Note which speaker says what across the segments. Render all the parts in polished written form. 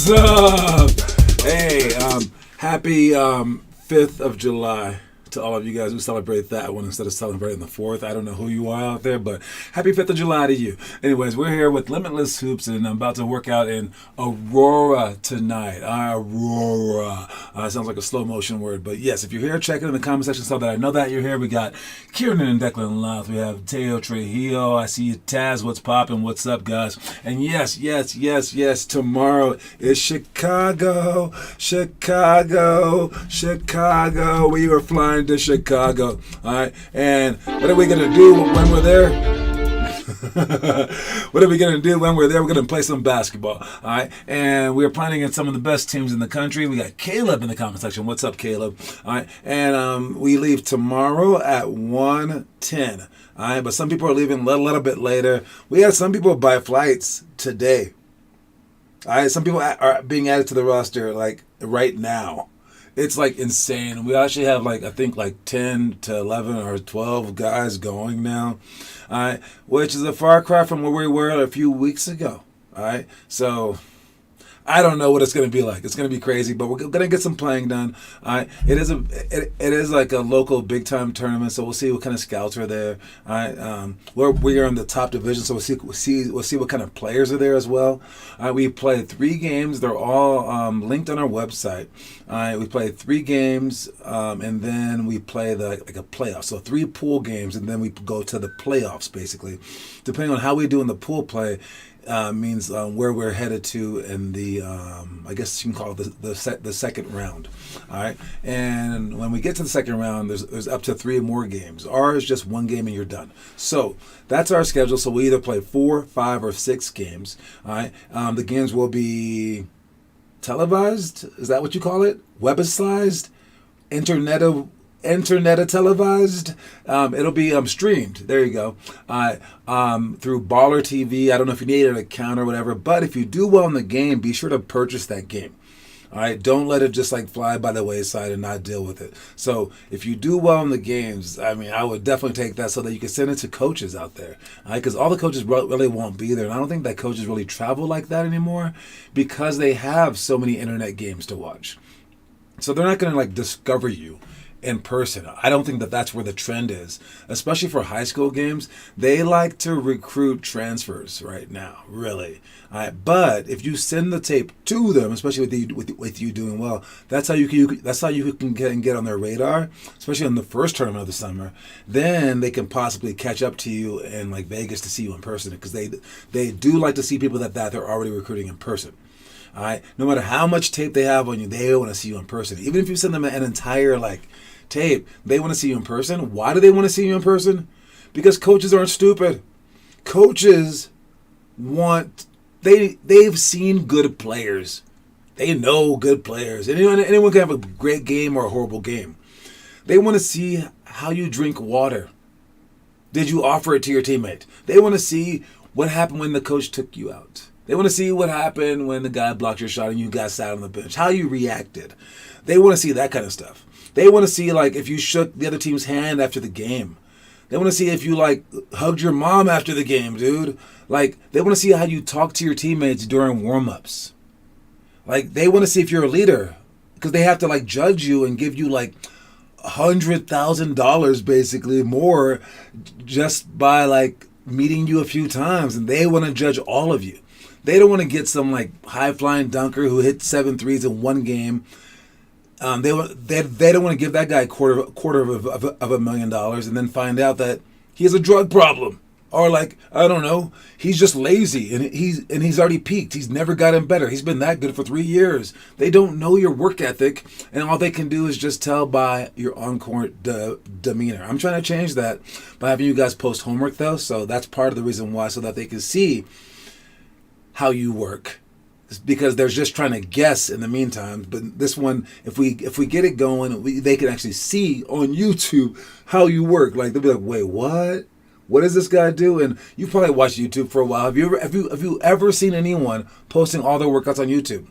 Speaker 1: What's up? Hey, happy 5th of July to all of you guys who celebrate that one instead of celebrating the 4th. I don't know who you are out there, but happy 5th of July to you. Anyways, we're here with Limitless Hoops, and I'm about to work out in Aurora tonight. Aurora. Sounds like a slow motion word, but yes, if you're here, check it in the comment section so that I know that you're here. We got Kieran and Declan Louth. We have Teo Trujillo. I see you, Taz. What's poppin'? What's up, guys? And yes, tomorrow is Chicago. We are flying to Chicago. All right. And what are we going to do when we're there? What are we going to do when we're there? We're going to play some basketball. All right. And we're playing against some of the best teams in the country. We got Caleb in the comment section. What's up, Caleb? All right. And we leave tomorrow at 1:10. All right. But some people are leaving a little bit later. We had some people buy flights today. All right. Some people are being added to the roster like right now. It's like insane. We actually have I think 10 to 11 or 12 guys going now, all right, which is a far cry from where we were a few weeks ago, all right. So I don't know what it's going to be like. It's going to be crazy, but we're going to get some playing done. All right. It is like a local big time tournament, so we'll see what kind of scouts are there. All right. We are in the top division, so we'll see what kind of players are there as well. All right. We play 3 games. They're all linked on our website. All right. We play 3 games, and then we play a playoff. So 3 pool games, and then we go to the playoffs basically. Depending on how we do in the pool play. Means where we're headed to in the, I guess you can call it the second round. All right. And when we get to the second round, there's up to 3 more games. Ours is just 1 game and you're done. So that's our schedule. So we either play 4, 5, or 6 games. All right. The games will be televised. Is that what you call it? Webicized? Internet televised. It'll be streamed. There you go. Through Baller TV. I don't know if you need an account or whatever, but if you do well in the game, be sure to purchase that game. All right, don't let it just fly by the wayside and not deal with it. So if you do well in the games, I mean, I would definitely take that so that you can send it to coaches out there. All right, because all the coaches really won't be there, and I don't think that coaches really travel like that anymore because they have so many internet games to watch. So they're not going to discover you in person. I don't think that that's where the trend is, especially for high school games. They like to recruit transfers right now, really. But if you send the tape to them, especially with you doing well, that's how you can get on their radar, especially in the first tournament of the summer. Then they can possibly catch up to you in Vegas to see you in person because they do like to see people that they're already recruiting in person. All right, no matter how much tape they have on you, they want to see you in person. Even if you send them an entire tape, they want to see you in person. Why do they want to see you in person? Because coaches aren't stupid. Coaches they've seen good players. They know good players. Anyone can have a great game or a horrible game. They want to see how you drink water. Did you offer it to your teammate? They want to see what happened when the coach took you out. They want to see what happened when the guy blocked your shot and you got sat on the bench, how you reacted. They want to see that kind of stuff. They want to see if you shook the other team's hand after the game. They want to see if you hugged your mom after the game, dude. They want to see how you talk to your teammates during warm-ups. They want to see if you're a leader because they have to judge you and give you $100,000 basically more just by meeting you a few times, and they want to judge all of you. They don't want to get some high-flying dunker who hit 7 threes in 1 game. They don't want to give that guy a quarter of $1,000,000 and then find out that he has a drug problem or I don't know, he's just lazy and he's already peaked. He's never gotten better. He's been that good for 3 years. They don't know your work ethic, and all they can do is just tell by your on-court demeanor. I'm trying to change that by having you guys post homework though, so that's part of the reason why, so that they can see how you work. It's because they're just trying to guess in the meantime. But this one, if we get it going, they can actually see on YouTube how you work. They'll be like, wait, what? What does this guy do? And you probably watched YouTube for a while. Have you ever seen anyone posting all their workouts on YouTube?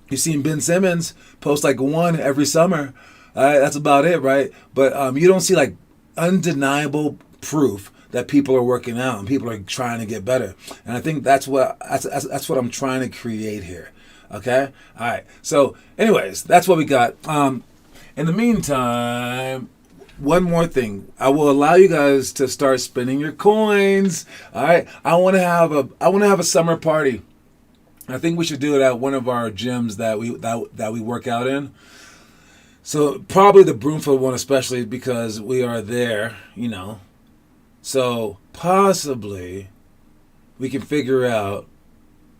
Speaker 1: You've seen Ben Simmons post one every summer. That's about it, right? But you don't see undeniable proof that people are working out and people are trying to get better. And I think that's what I'm trying to create here. Okay? All right. So, anyways, that's what we got. In the meantime, one more thing. I will allow you guys to start spending your coins. All right? I want to have a summer party. I think we should do it at one of our gyms that we work out in. So probably the Broomfield one, especially because we are there, So possibly we can figure out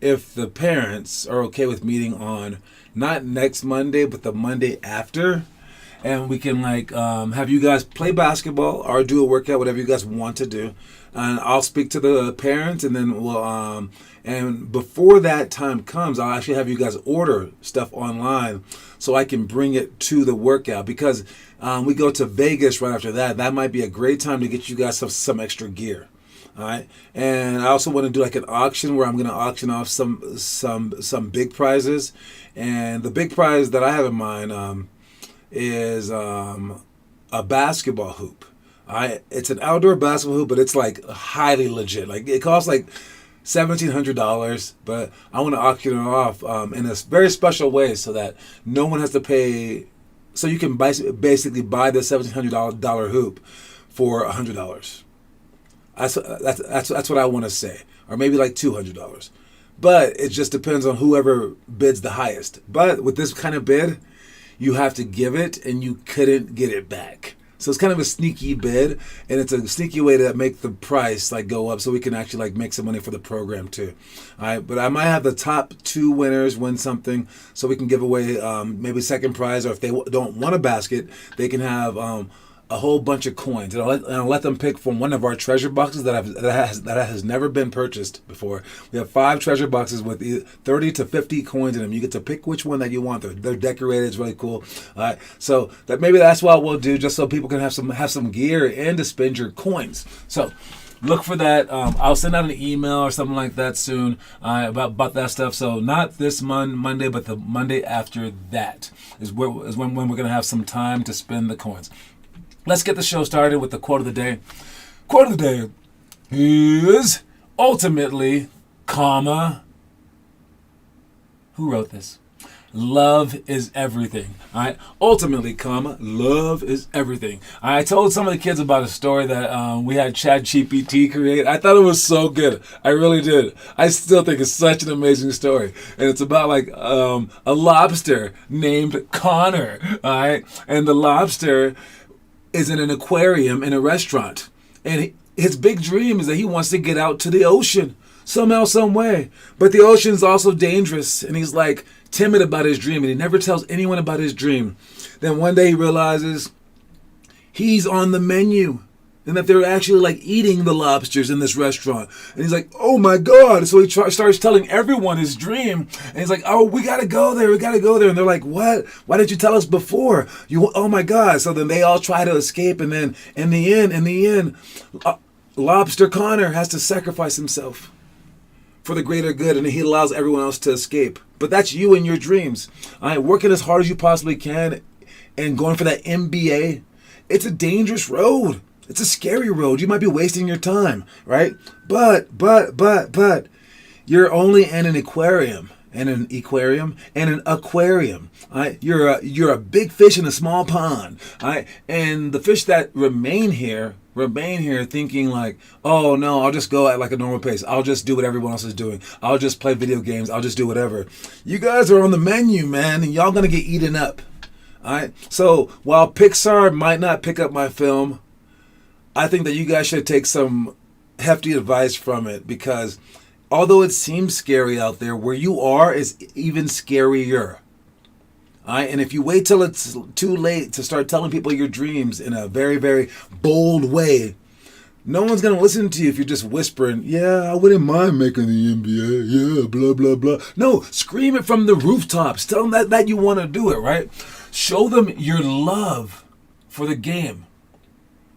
Speaker 1: if the parents are okay with meeting on not next Monday, but the Monday after. And we can have you guys play basketball or do a workout, whatever you guys want to do. And I'll speak to the parents, and then we'll and before that time comes, I'll actually have you guys order stuff online so I can bring it to the workout, because we go to Vegas right after that. That might be a great time to get you guys some extra gear. All right, and I also want to do like an auction where I'm going to auction off some big prizes, and the big prize that I have in mind is a basketball hoop. It's an outdoor basketball hoop, but it's like highly legit. Like it costs like $1,700, but I want to auction it off in a very special way so that no one has to pay. So you can basically buy the $1,700 hoop for $100. That's what I want to say, or maybe like $200. But it just depends on whoever bids the highest. But with this kind of bid, you have to give it, and you couldn't get it back. So it's kind of a sneaky bid, and it's a sneaky way to make the price go up, so we can actually make some money for the program too. All right, but I might have the top 2 winners win something, so we can give away maybe second prize, or if they don't want a basket, they can have a whole bunch of coins, and I'll let them pick from one of our treasure boxes that has never been purchased before. We have 5 treasure boxes with 30 to 50 coins in them. You get to pick which one that you want. They're decorated. It's really cool. All right, so that's what we'll do, just so people can have some gear and to spend your coins. So look for that. I'll send out an email or something like that soon about that stuff. So not this Monday, but the Monday after that is when we're going to have some time to spend the coins. Let's get the show started with the quote of the day. Quote of the day is ultimately, who wrote this? Love is everything. All right. Ultimately, love is everything. I told some of the kids about a story that we had ChatGPT create. I thought it was so good. I really did. I still think it's such an amazing story. And it's about a lobster named Connor. All right. And the lobster is in an aquarium in a restaurant. And his big dream is that he wants to get out to the ocean somehow, some way. But the ocean's also dangerous, and he's timid about his dream, and he never tells anyone about his dream. Then one day he realizes he's on the menu, and that they're actually eating the lobsters in this restaurant. And he's like, oh my God. So he starts telling everyone his dream. And he's like, oh, we got to go there. We got to go there. And they're like, what? Why didn't you tell us before? Oh my God. So then they all try to escape. And then in the end, Lobster Connor has to sacrifice himself for the greater good. And he allows everyone else to escape. But that's you and your dreams. All right, working as hard as you possibly can and going for that MBA. It's a dangerous road. It's a scary road. You might be wasting your time, right? But you're only in an aquarium. All right? You're a big fish in a small pond. All right? And the fish that remain here thinking oh no, I'll just go at a normal pace. I'll just do what everyone else is doing. I'll just play video games. I'll just do whatever. You guys are on the menu, man, and y'all gonna get eaten up. All right? So while Pixar might not pick up my film, I think that you guys should take some hefty advice from it, because although it seems scary out there, where you are is even scarier. All right? And if you wait till it's too late to start telling people your dreams in a very, very bold way, no one's going to listen to you if you're just whispering, yeah, I wouldn't mind making the NBA, yeah, blah, blah, blah. No, scream it from the rooftops. Tell them that you want to do it, right? Show them your love for the game.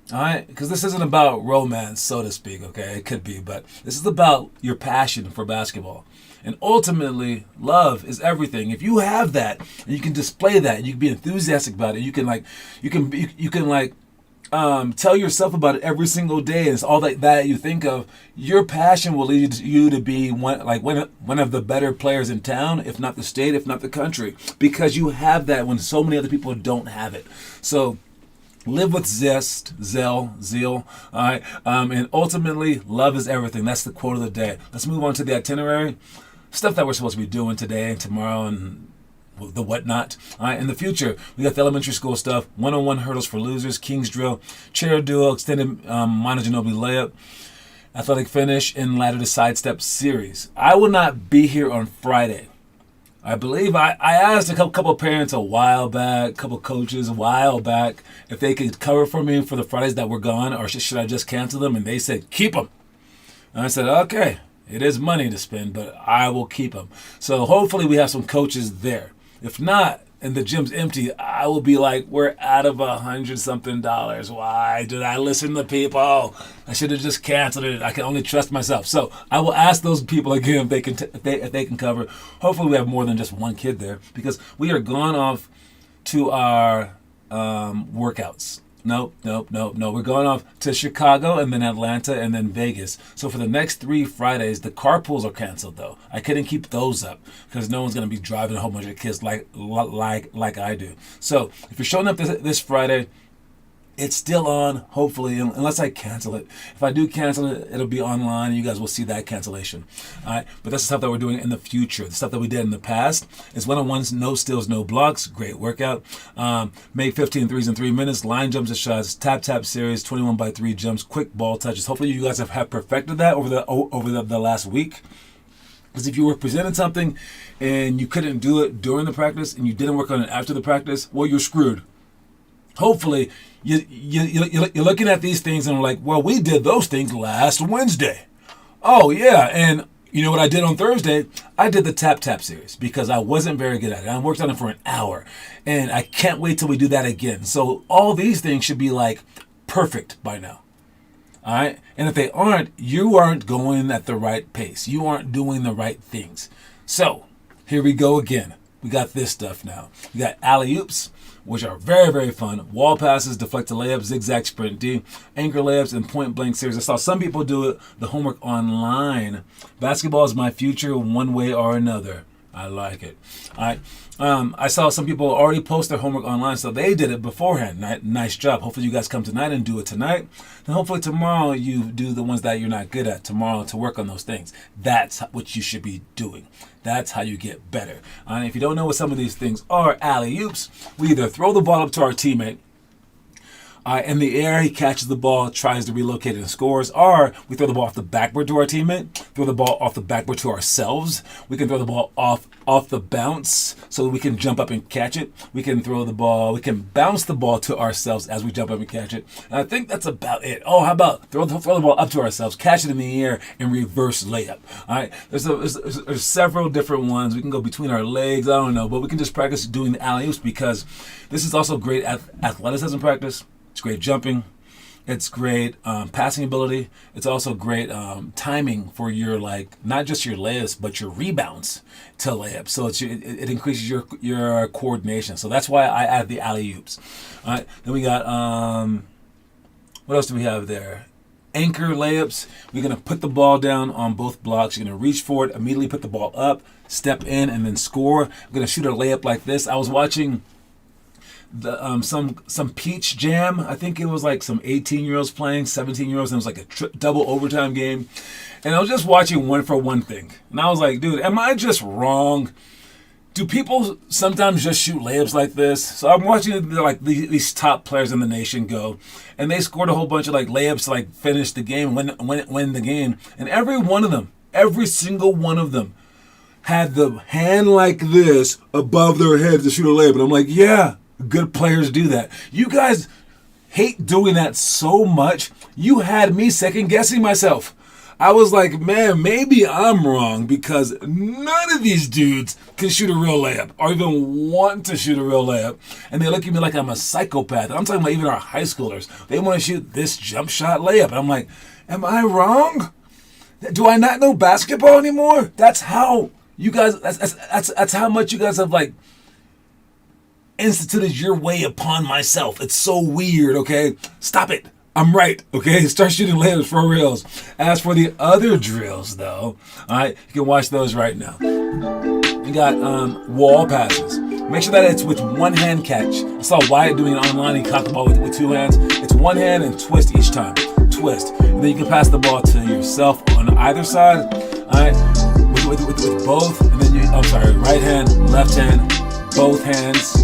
Speaker 1: All right, because this isn't about romance, so to speak, okay? It could be, but this is about your passion for basketball. And ultimately, love is everything. If you have that, and you can display that, you can be enthusiastic about it, you can tell yourself about it every single day, and it's all that you think of. Your passion will lead you to be one of the better players in town, if not the state, if not the country, because you have that when so many other people don't have it. So live with zest, zeal. All right, and ultimately, love is everything. That's the quote of the day. Let's move on to the itinerary, stuff that we're supposed to be doing today and tomorrow and the whatnot. All right, in the future, we got the elementary school stuff: 101 hurdles for losers, King's drill, chair duo, extended monoginobili layup, athletic finish, and ladder to sidestep series. I will not be here on Friday. I believe I asked a couple parents a while back, a couple coaches a while back, if they could cover for me for the Fridays that were gone, or should I just cancel them? And they said, keep them. And I said, okay, it is money to spend, but I will keep them. So hopefully we have some coaches there. If not, and the gym's empty, I will be like, we're out of $100-something. Why did I listen to people? I should have just canceled it. I can only trust myself. So I will ask those people again if they can cover. Hopefully we have more than just one kid there, because we are gone off to our workouts. Nope. We're going off to Chicago and then Atlanta and then Vegas. So for the next 3 Fridays, the carpools are canceled though. I couldn't keep those up because no one's going to be driving a whole bunch of kids like I do. So if you're showing up this Friday, it's still on, hopefully, unless I cancel it. If I do cancel it, it'll be online, and you guys will see that cancellation. All right, but that's the stuff that we're doing in the future. The stuff that we did in the past is one-on-ones, no stills, no blocks. Great workout. Make 15 threes in 3 minutes. Line jumps and shots. Tap series. 21x3 jumps. Quick ball touches. Hopefully, you guys have perfected that over the last week. Because if you were presented something and you couldn't do it during the practice and you didn't work on it after the practice, well, you're screwed. Hopefully, you're looking at these things and like, well, we did those things last Wednesday. Oh, yeah. And you know what I did on Thursday? I did the tap series because I wasn't very good at it. I worked on it for an hour. And I can't wait till we do that again. So all these things should be like perfect by now. All right? And if they aren't, you aren't going at the right pace. You aren't doing the right things. So here we go again. We got this stuff now. We got alley-oops, which are very, very fun. Wall passes, deflected layups, zigzag sprint D, anchor layups, and point blank series. I saw some people do it, the homework online. Basketball is my future one way or another. I like it. All right. I saw some people already post their homework online, so they did it beforehand. Nice job. Hopefully you guys come tonight and do it tonight. And hopefully tomorrow you do the ones that you're not good at tomorrow to work on those things. That's what you should be doing. That's how you get better. And if you don't know what some of these things are, alley-oops, we either throw the ball up to our teammate, in the air, he catches the ball, tries to relocate it and scores. Or we throw the ball off the backboard to our teammate, throw the ball off the backboard to ourselves. We can throw the ball off the bounce so we can jump up and catch it. We can bounce the ball to ourselves as we jump up and catch it. And I think that's about it. Oh, how about throw the ball up to ourselves, catch it in the air, and reverse layup. All right, there's several different ones. We can go between our legs, I don't know, but we can just practice doing the alley-oops because this is also great athleticism practice. It's great jumping. It's great passing ability. It's also great timing for your, not just your layups, but your rebounds to layups. So it increases your coordination. So that's why I add the alley-oops. All right. Then we got, what else do we have there? Anchor layups. We're going to put the ball down on both blocks. You're going to reach for it, immediately put the ball up, step in, and then score. I'm going to shoot a layup like this. I was watching some peach jam. I think it was like some 18-year-olds playing, 17-year-olds, and it was like a double overtime game. And I was just watching one for one thing. And I was like, dude, am I just wrong? Do people sometimes just shoot layups like this? So I'm watching these top players in the nation go, and they scored a whole bunch of layups to finish the game, win the game. And every single one of them had the hand like this above their head to shoot a layup. And I'm like, yeah. Good players do that. You guys hate doing that so much. You had me second guessing myself. I was like, man, maybe I'm wrong because none of these dudes can shoot a real layup or even want to shoot a real layup. And they look at me like I'm a psychopath. I'm talking about even our high schoolers. They want to shoot this jump shot layup. And I'm like, am I wrong? Do I not know basketball anymore? That's how you guys, that's how much you guys have instituted your way upon myself. It's so weird, okay? Stop it. I'm right, okay? Start shooting layups for reals. As for the other drills, though, all right, you can watch those right now. You got wall passes. Make sure that it's with one hand catch. I saw Wyatt doing it online. He caught the ball with two hands. It's one hand and twist each time. Twist. And then you can pass the ball to yourself on either side, all right, with both. And then right hand, left hand, both hands.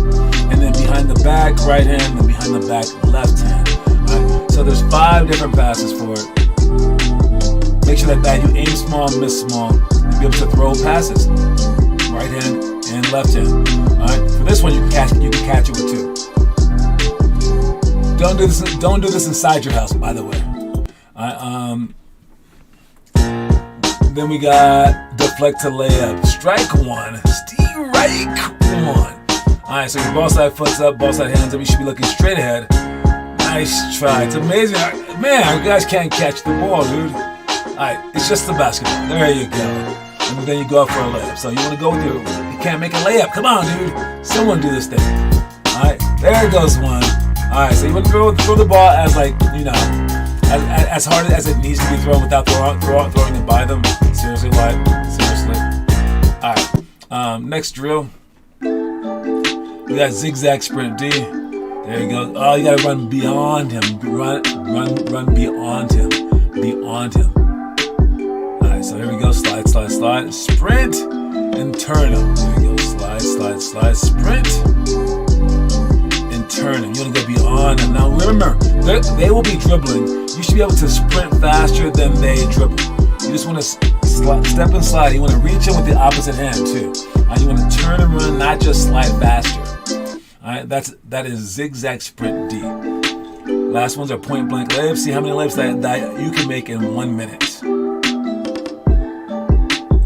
Speaker 1: And then behind the back, right hand, and behind the back, left hand. So there's 5 different passes for it. Make sure that you aim small, miss small, and be able to throw passes. Right hand and left hand. Alright. For this one you can catch it with 2. Don't do this inside your house, by the way. Then we got deflect to layup. Strike 1. Strike 1. Alright, so your ball side foot's up, ball side hands up, you should be looking straight ahead. Nice try. It's amazing. Man, our guys can't catch the ball, dude. Alright, it's just the basketball. There you go. And then you go out for a layup. So you want to go with you can't make a layup. Come on, dude. Someone do this thing. Alright, there goes one. Alright, so you want to throw the ball as as hard as it needs to be thrown without throwing it by them. Seriously, Wyatt? Seriously. Alright. Next drill. We got zigzag sprint D. There you go. Oh, you gotta run beyond him. Run beyond him. Beyond him. Alright, so here we go. Slide. Sprint and turn him. There we go. Slide. Sprint and turn him. You wanna go beyond him. Now remember, they will be dribbling. You should be able to sprint faster than they dribble. You just wanna step and slide. You wanna reach in with the opposite hand too. You wanna turn and run, not just slide faster. Alright, that is zigzag sprint D. Last ones are point blank layups. See how many layups that you can make in 1 minute.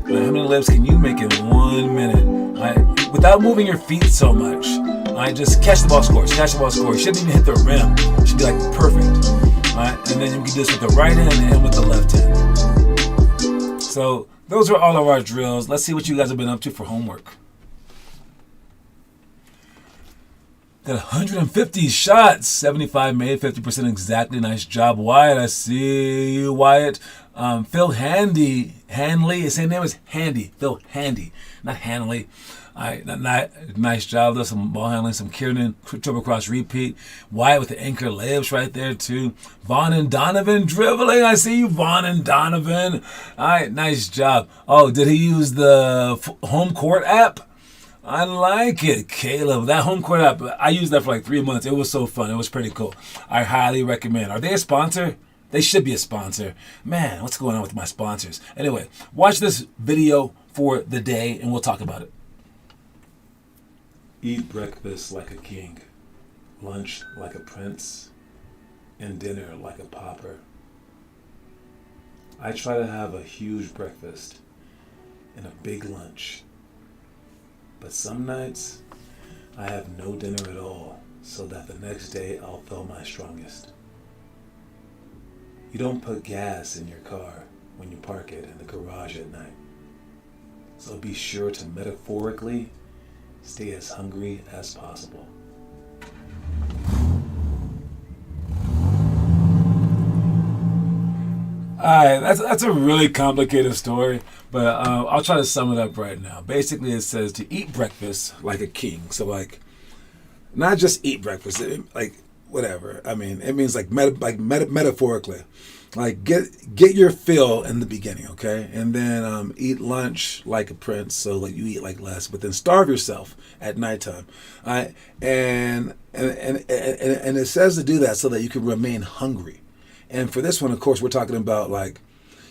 Speaker 1: Right, how many layups can you make in 1 minute? Alright, without moving your feet so much. Alright, just catch the ball, score. Catch the ball, score. You shouldn't even hit the rim. It should be like perfect. Alright, and then you can do this with the right hand and with the left hand. So those are all of our drills. Let's see what you guys have been up to for homework. Got 150 shots, 75 made, 50% exactly. Nice job, Wyatt. I see you, Wyatt. Phil Handy, Hanley. His name is Handy. Phil Handy, not Hanley. All right, nice job. There's some ball handling, some Kieran, triple cross repeat. Wyatt with the anchor layups right there too. Vaughn and Donovan dribbling. I see you, Vaughn and Donovan. All right, nice job. Oh, did he use the home court app? I like it, Caleb. That home court app, I used that for like 3 months. It was so fun. It was pretty cool. I highly recommend. Are they a sponsor? They should be a sponsor. Man, what's going on with my sponsors? Anyway, watch this video for the day and we'll talk about it. Eat breakfast like a king, lunch like a prince, and dinner like a pauper. I try to have a huge breakfast and a big lunch. But some nights, I have no dinner at all, so that the next day I'll feel my strongest. You don't put gas in your car when you park it in the garage at night. So be sure to metaphorically stay as hungry as possible. Alright, that's a really complicated story, but I'll try to sum it up right now. Basically, it says to eat breakfast like a king. So, like, not just eat breakfast, like whatever. I mean, it means like metaphorically, like get your fill in the beginning, okay, and then eat lunch like a prince. So like you eat like less, but then starve yourself at nighttime. All right, and it says to do that so that you can remain hungry. And for this one, of course, we're talking about like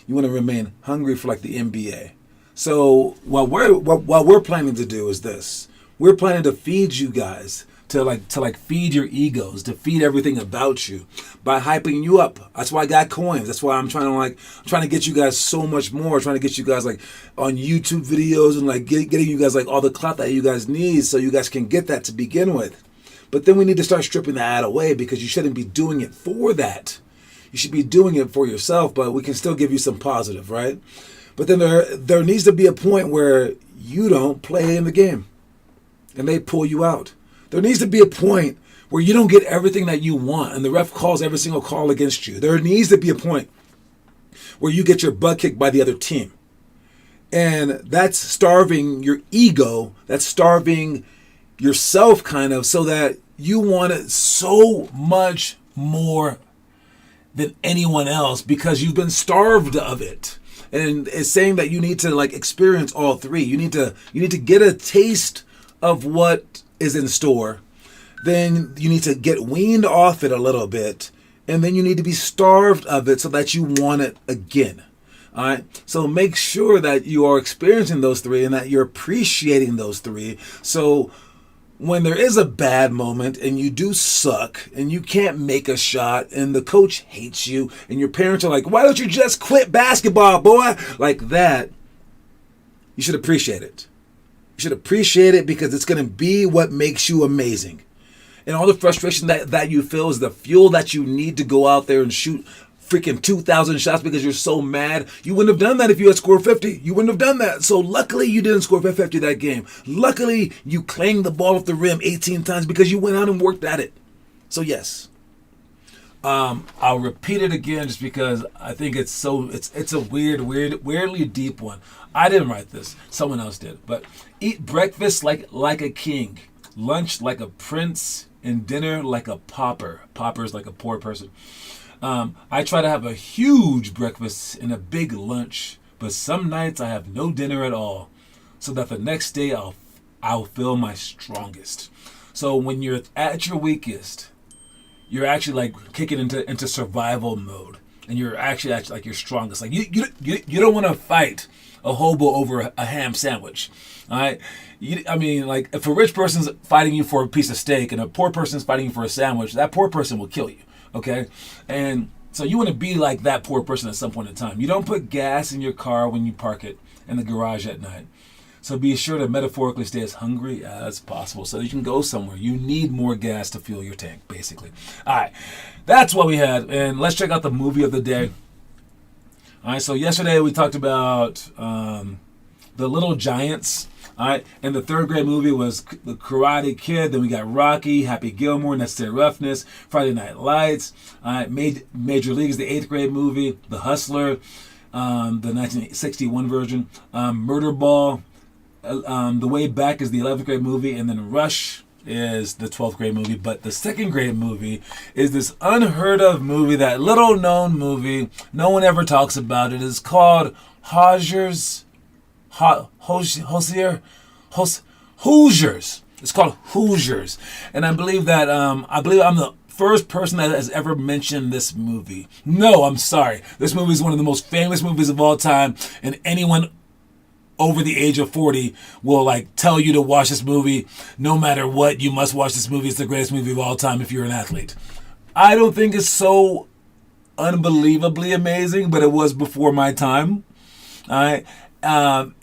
Speaker 1: you want to remain hungry for like the NBA. So what we're planning to do is this: we're planning to feed you guys, to feed your egos, to feed everything about you by hyping you up. That's why I got coins. That's why I'm trying to get you guys so much more. Trying to get you guys like on YouTube videos and like getting you guys like all the clout that you guys need, so you guys can get that to begin with. But then we need to start stripping that away because you shouldn't be doing it for that. You should be doing it for yourself, but we can still give you some positive, right? But then there needs to be a point where you don't play in the game and they pull you out. There needs to be a point where you don't get everything that you want and the ref calls every single call against you. There needs to be a point where you get your butt kicked by the other team. And that's starving your ego. That's starving yourself kind of, so that you want it so much more than anyone else because you've been starved of it. And it's saying that you need to like experience all three. You need to get a taste of what is in store. Then you need to get weaned off it a little bit. And then you need to be starved of it so that you want it again. All right. So make sure that you are experiencing those three and that you're appreciating those three. So when there is a bad moment and you do suck and you can't make a shot and the coach hates you and your parents are like, why don't you just quit basketball, boy? Like that, you should appreciate it. You should appreciate it because it's going to be what makes you amazing. And all the frustration that you feel is the fuel that you need to go out there and shoot freaking 2,000 shots because you're so mad. You wouldn't have done that if you had scored 50. You wouldn't have done that. So luckily you didn't score 50 that game. Luckily you clanged the ball off the rim 18 times because you went out and worked at it. So yes. I'll repeat it again just because I think it's a weirdly deep one. I didn't write this. Someone else did. But eat breakfast like a king, lunch like a prince, and dinner like a pauper. Pauper is like a poor person. I try to have a huge breakfast and a big lunch, but some nights I have no dinner at all, so that the next day I'll feel my strongest. So when you're at your weakest, you're actually like kicking into survival mode, and you're actually like your strongest. Like you don't want to fight a hobo over a ham sandwich. All right. I mean, like if a rich person's fighting you for a piece of steak and a poor person's fighting you for a sandwich, that poor person will kill you. Okay. And so you want to be like that poor person at some point in time. You don't put gas in your car when you park it in the garage at night. So be sure to metaphorically stay as hungry as possible so you can go somewhere. You need more gas to fuel your tank, basically. All right. That's what we had. And let's check out the movie of the day. All right. So yesterday we talked about The Little Giants. All right, and the third grade movie was The Karate Kid. Then we got Rocky, Happy Gilmore, Necessary Roughness, Friday Night Lights. All right, Major League is the eighth grade movie. The Hustler, the 1961 version. Murder Ball, The Way Back is the 11th grade movie. And then Rush is the 12th grade movie. But the second grade movie is this unheard of movie, that little known movie. No one ever talks about it. It's called Hoosiers. Hoosiers. It's called Hoosiers, and I believe that I'm the first person that has ever mentioned this movie. No, I'm sorry. This movie is one of the most famous movies of all time, and anyone over the age of 40 will like tell you to watch this movie. No matter what, you must watch this movie. It's the greatest movie of all time if you're an athlete. I don't think it's so unbelievably amazing, but it was before my time. All right.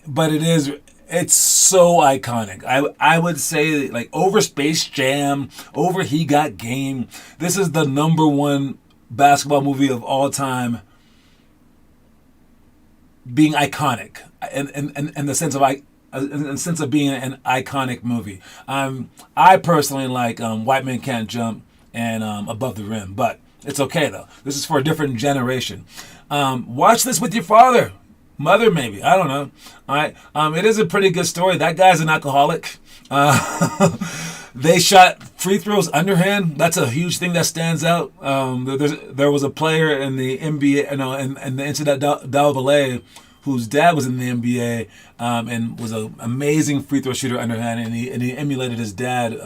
Speaker 1: But it's so iconic. I would say like over Space Jam, over He Got Game. This is the number one basketball movie of all time, being iconic in the sense of being an iconic movie. I personally like White Men Can't Jump and Above the Rim, but it's okay though. This is for a different generation. Watch this with your father. Mother, maybe. I don't know. All right. It is a pretty good story. That guy's an alcoholic. They shot free throws underhand. That's a huge thing that stands out. There was a player in the NBA, in the NCAA, whose dad was in the NBA and was an amazing free throw shooter underhand, and he emulated his dad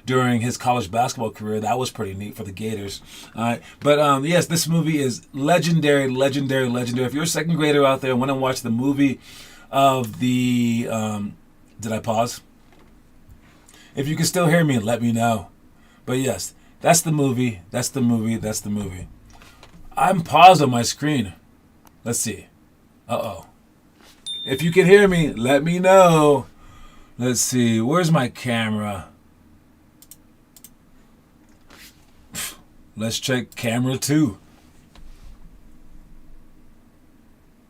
Speaker 1: during his college basketball career. That was pretty neat for the Gators. All right. But yes, this movie is legendary. If you're a second grader out there and want to watch the movie of the... did I pause? If you can still hear me, let me know. But yes, that's the movie. I'm paused on my screen. Let's see. Uh-oh. If you can hear me, let me know. Let's see. Where's my camera? Let's check camera 2.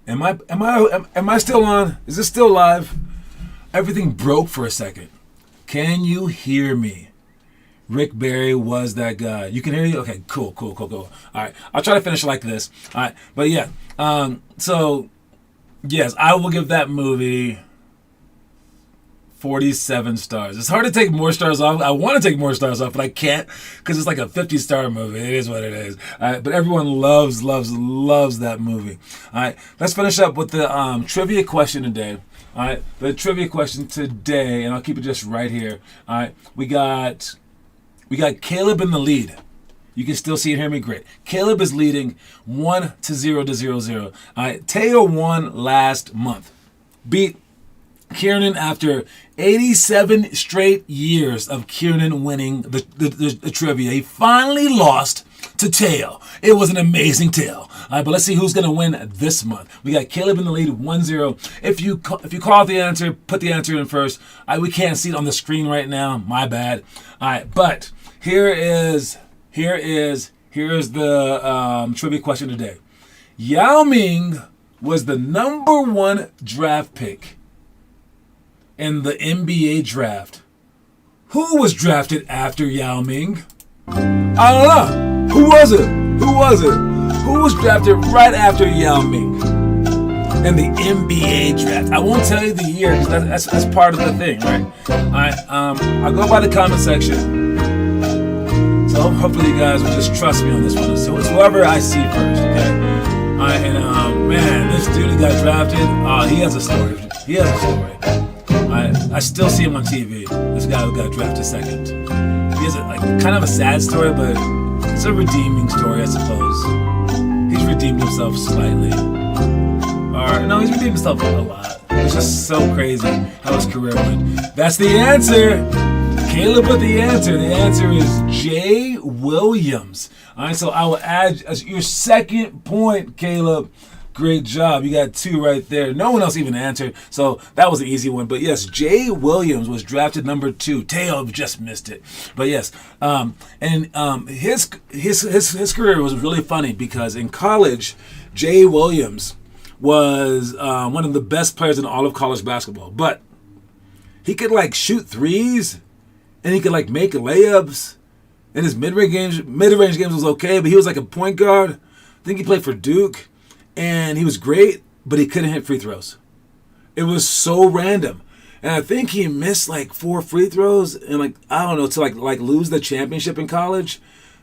Speaker 1: Am I still on? Is this still live? Everything broke for a second. Can you hear me? Rick Barry was that guy. You can hear you? Okay, cool. All right, I'll try to finish like this. All right, but yeah. So, yes, I will give that movie 47 stars. It's hard to take more stars off. I want to take more stars off, but I can't because it's like a 50-star movie. It is what it is. All right, but everyone loves that movie. All right, let's finish up with the trivia question today. All right, the trivia question today, and I'll keep it just right here. All right, we got Caleb in the lead. You can still see it, hear me great. Caleb is leading 1-0 to 0-0. All right, Teo won last month. Beat Kiernan after 87 straight years of Kiernan winning the trivia. He finally lost to Teo. It was an amazing tale. All right, but let's see who's going to win this month. We got Caleb in the lead, 1-0. If you call out the answer, put the answer in first. We can't see it on the screen right now. My bad. All right, but here is the trivia question today. Yao Ming was the number 1 draft pick in the NBA draft. Who was drafted after Yao Ming? I don't know. Who was it? Who was drafted right after Yao Ming in the NBA draft? I won't tell you the year because that's part of the thing, right? I'll go by the comment section. So hopefully you guys will just trust me on this one. So it's whoever I see first, okay? Man, this dude who got drafted, he has a story. I still see him on TV. This guy who got drafted second. He has kind of a sad story, but it's a redeeming story, I suppose. He's redeemed himself slightly. No, he's redeemed himself a lot. It's just so crazy how his career went. That's the answer. Caleb with the answer. The answer is Jay Williams. All right, so I will add your second point, Caleb. Great job. You got 2 right there. No one else even answered, so that was an easy one. But yes, Jay Williams was drafted number 2. Teo just missed it. But yes, his career was really funny because in college, Jay Williams was one of the best players in all of college basketball. But he could shoot threes, and he could make layups. And his mid-range games was okay, but he was a point guard. I think he played for Duke. And he was great, but he couldn't hit free throws. It was so random. And I think he missed 4 free throws and to lose the championship in college.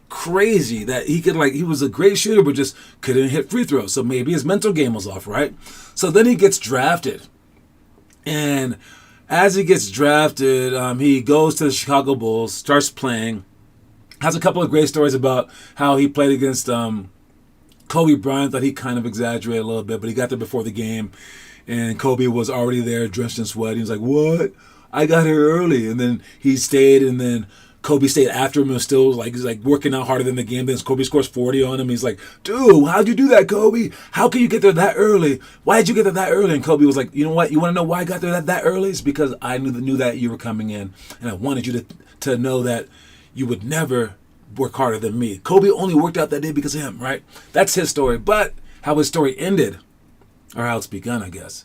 Speaker 1: Crazy that he could he was a great shooter, but just couldn't hit free throws. So maybe his mental game was off, right? So then he gets drafted. And as he gets drafted, he goes to the Chicago Bulls, starts playing, has a couple of great stories about how he played against Kobe Bryant. Thought he kind of exaggerated a little bit, but he got there before the game, and Kobe was already there, drenched in sweat. He was like, "What? I got here early," and then he stayed, and then Kobe stayed after him and was still he's working out harder than the game. Then Kobe scores 40 on him. He's like, "Dude, how'd you do that, Kobe? How can you get there that early? Why did you get there that early?" And Kobe was like, "You know what? You want to know why I got there that early? It's because I knew that you were coming in, and I wanted you to know that you would never work harder than me." Kobe only worked out that day because of him, right? That's his story. But how his story ended, or how it's begun, I guess,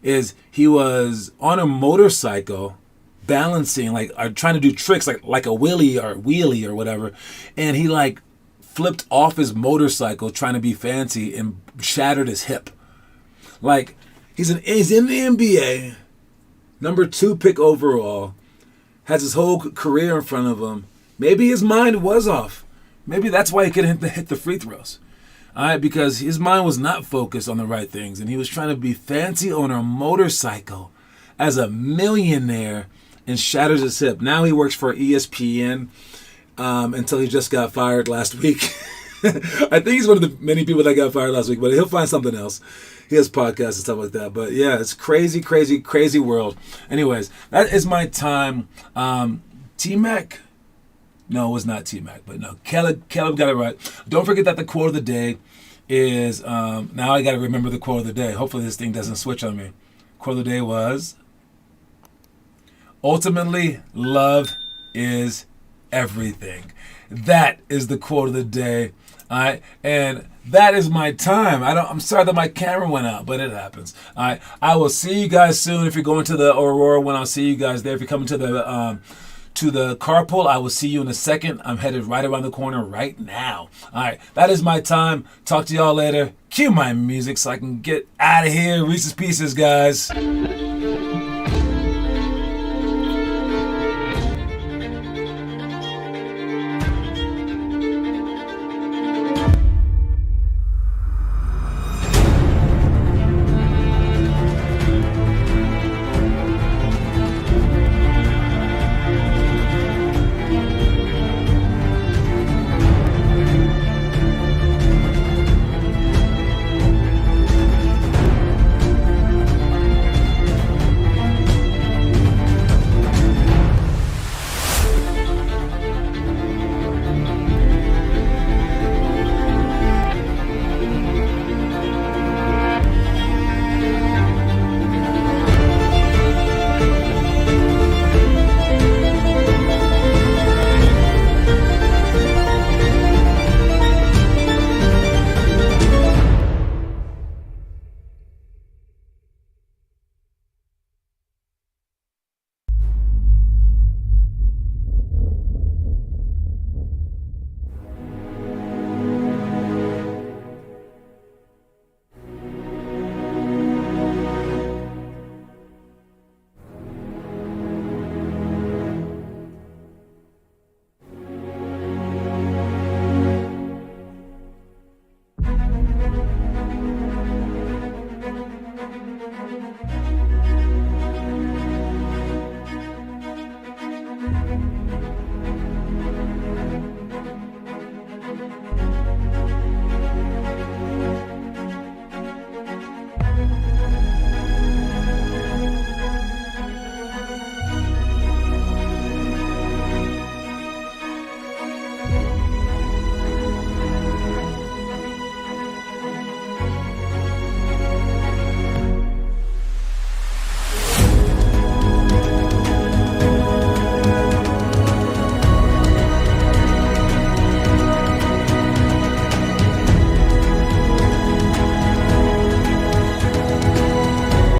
Speaker 1: is he was on a motorcycle balancing, or trying to do tricks like a wheelie or whatever, and he flipped off his motorcycle trying to be fancy and shattered his hip. He's in the NBA, number 2 pick overall, has his whole career in front of him. Maybe his mind was off. Maybe that's why he couldn't hit the free throws. All right, because his mind was not focused on the right things, and he was trying to be fancy on a motorcycle as a millionaire and shatters his hip. Now he works for ESPN until he just got fired last week. I think he's one of the many people that got fired last week, but he'll find something else. He has podcasts and stuff like that. But yeah, it's crazy, crazy, crazy world. Anyways, that is my time. T-Mac? No, it was not T-Mac, but no. Caleb got it right. Don't forget that the quote of the day is, now I got to remember the quote of the day. Hopefully this thing doesn't switch on me. Quote of the day was, ultimately, love is everything. That is the quote of the day. All right, and that is my time. I'm sorry that my camera went out, but it happens. All right, I will see you guys soon. If you're going to the Aurora, when I'll see you guys there. If you're coming to the carpool, I will see you in a second. I'm headed right around the corner right now. All right, that is my time. Talk to y'all later. Cue my music so I can get out of here. Reese's Pieces, guys.